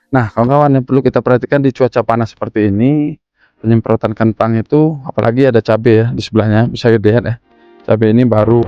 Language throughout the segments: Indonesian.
Nah, kawan-kawan yang perlu kita perhatikan di cuaca panas seperti ini, penyemprotan kentang itu, apalagi ada cabai ya di sebelahnya, bisa dilihat ya. Cabai ini baru.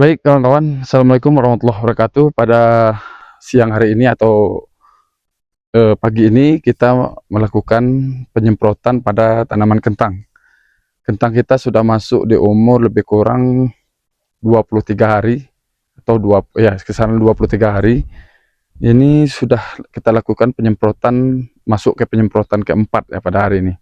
Baik kawan-kawan, Assalamualaikum warahmatullahi wabarakatuh. Pada siang hari ini atau pagi ini kita melakukan penyemprotan pada tanaman kentang. Kentang kita sudah masuk di umur lebih kurang 23 hari atau kisaran 23 hari. Ini sudah kita lakukan penyemprotan, masuk ke penyemprotan keempat ya pada hari ini.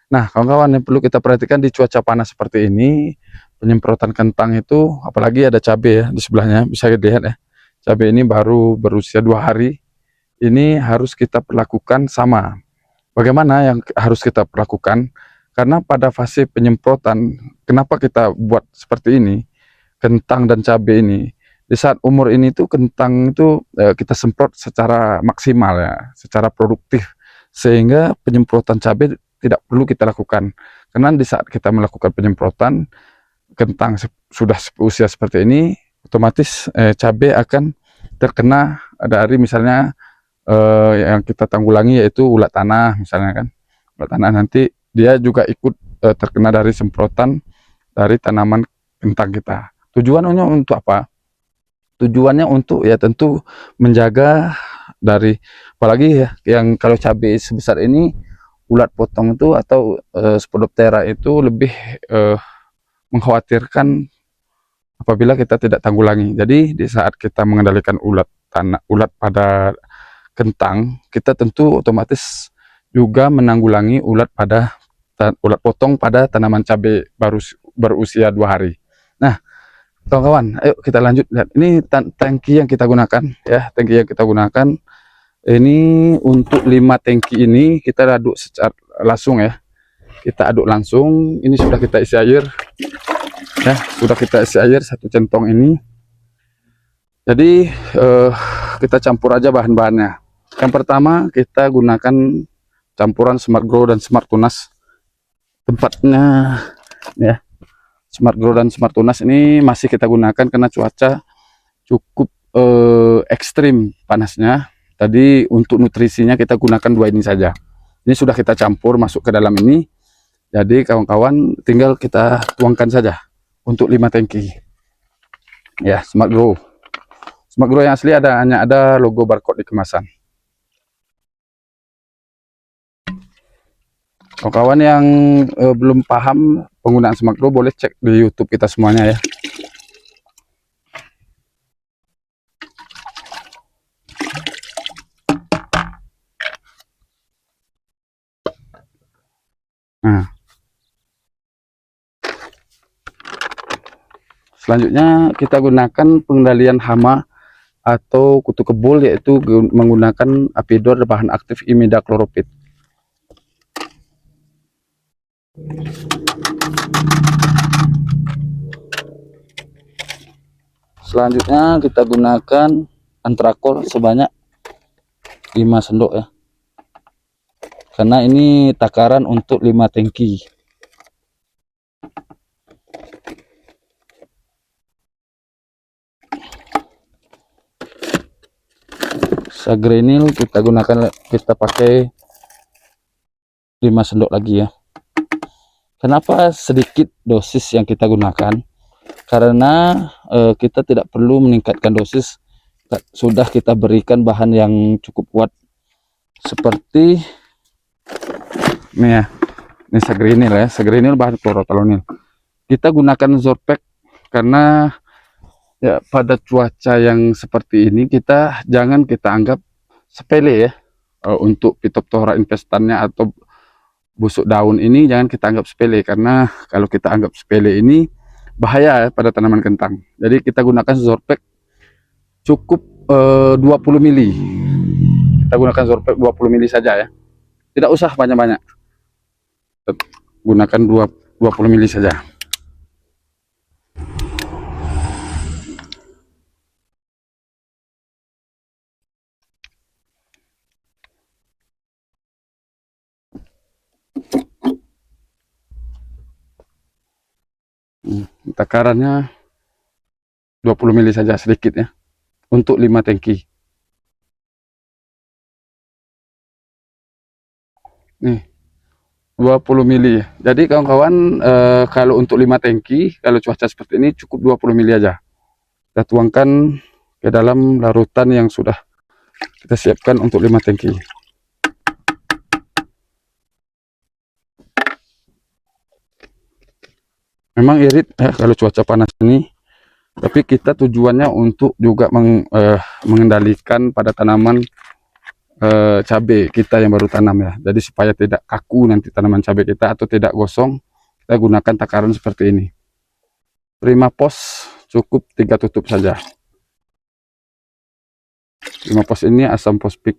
Nah, kawan-kawan yang perlu kita perhatikan di cuaca panas seperti ini, penyemprotan kentang itu, apalagi ada cabai ya di sebelahnya, bisa dilihat ya. Cabai ini baru berusia 2 hari, ini harus kita perlakukan sama. Bagaimana yang harus kita perlakukan? Karena pada fase penyemprotan, kenapa kita buat seperti ini? Kentang dan cabai ini, di saat umur ini tuh kentang itu kita semprot secara maksimal ya, secara produktif, sehingga penyemprotan cabai tidak perlu kita lakukan. Karena di saat kita melakukan penyemprotan kentang sudah usia seperti ini, otomatis cabai akan terkena dari misalnya yang kita tanggulangi yaitu ulat tanah misalnya kan. Ulat tanah nanti dia juga ikut terkena dari semprotan dari tanaman kentang kita. Tujuannya untuk apa? Tujuannya untuk ya tentu menjaga dari, apalagi ya yang kalau cabai sebesar ini, ulat potong itu atau Spodoptera itu lebih mengkhawatirkan apabila kita tidak tanggulangi. Jadi di saat kita mengendalikan ulat pada kentang, kita tentu otomatis juga menanggulangi ulat potong pada tanaman cabai baru berusia 2 hari. Nah, kawan-kawan, ayo kita lanjut lihat. Ini tangki yang kita gunakan ya, tangki yang kita gunakan ini untuk 5 tangki ini kita aduk secara langsung ya. Kita aduk langsung. Ini sudah kita isi air ya, sudah kita isi air 1 centong ini. Jadi kita campur aja bahan-bahannya. Yang pertama kita gunakan campuran Smart Grow dan Smart Tunas. Tempatnya ya, Smart Grow dan Smart Tunas ini masih kita gunakan karena cuaca cukup ekstrim panasnya. Tadi untuk nutrisinya kita gunakan 2 ini saja. Ini sudah kita campur masuk ke dalam ini. Jadi kawan-kawan tinggal kita tuangkan saja untuk 5 tangki. Ya, Smart Grow. Smart Grow yang asli hanya ada logo barcode di kemasan. Kawan-kawan yang belum paham penggunaan Smart Grow boleh cek di YouTube kita semuanya ya. Nah, selanjutnya kita gunakan pengendalian hama atau kutu kebul, yaitu menggunakan Apidor bahan aktif imidacloroprid. Selanjutnya kita gunakan Antrakol sebanyak 5 sendok ya, karena ini takaran untuk 5 tangki. Sagrenil kita gunakan, kita pakai 5 sendok lagi ya. Kenapa sedikit dosis yang kita gunakan? Karena kita tidak perlu meningkatkan dosis, sudah kita berikan bahan yang cukup kuat seperti ini ya. Ini Sagrenil ya, Sagrenil bahan klorotalonil. Kita gunakan Zorpek karena Ya, pada cuaca yang seperti ini jangan kita anggap sepele ya. Untuk Phytophthora investannya atau busuk daun ini jangan kita anggap sepele, karena kalau kita anggap sepele ini bahaya ya pada tanaman kentang. Jadi kita gunakan Zorpek cukup 20 mili. Kita gunakan Zorpek 20 mili saja ya. Tidak usah banyak-banyak. Gunakan 20 mili saja. Takarannya 20 mili saja, sedikit ya, untuk 5 tangki. Nih, 20 mili ya. Jadi kawan-kawan, kalau untuk 5 tangki, kalau cuaca seperti ini cukup 20 mili aja. Kita tuangkan ke dalam larutan yang sudah kita siapkan untuk 5 tangki. Memang irit ya kalau cuaca panas ini, tapi kita tujuannya untuk juga mengendalikan pada tanaman cabai kita yang baru tanam ya. Jadi supaya tidak kaku nanti tanaman cabai kita atau tidak gosong, kita gunakan takaran seperti ini. Prima pos cukup 3 tutup saja. Prima pos ini asam fosfik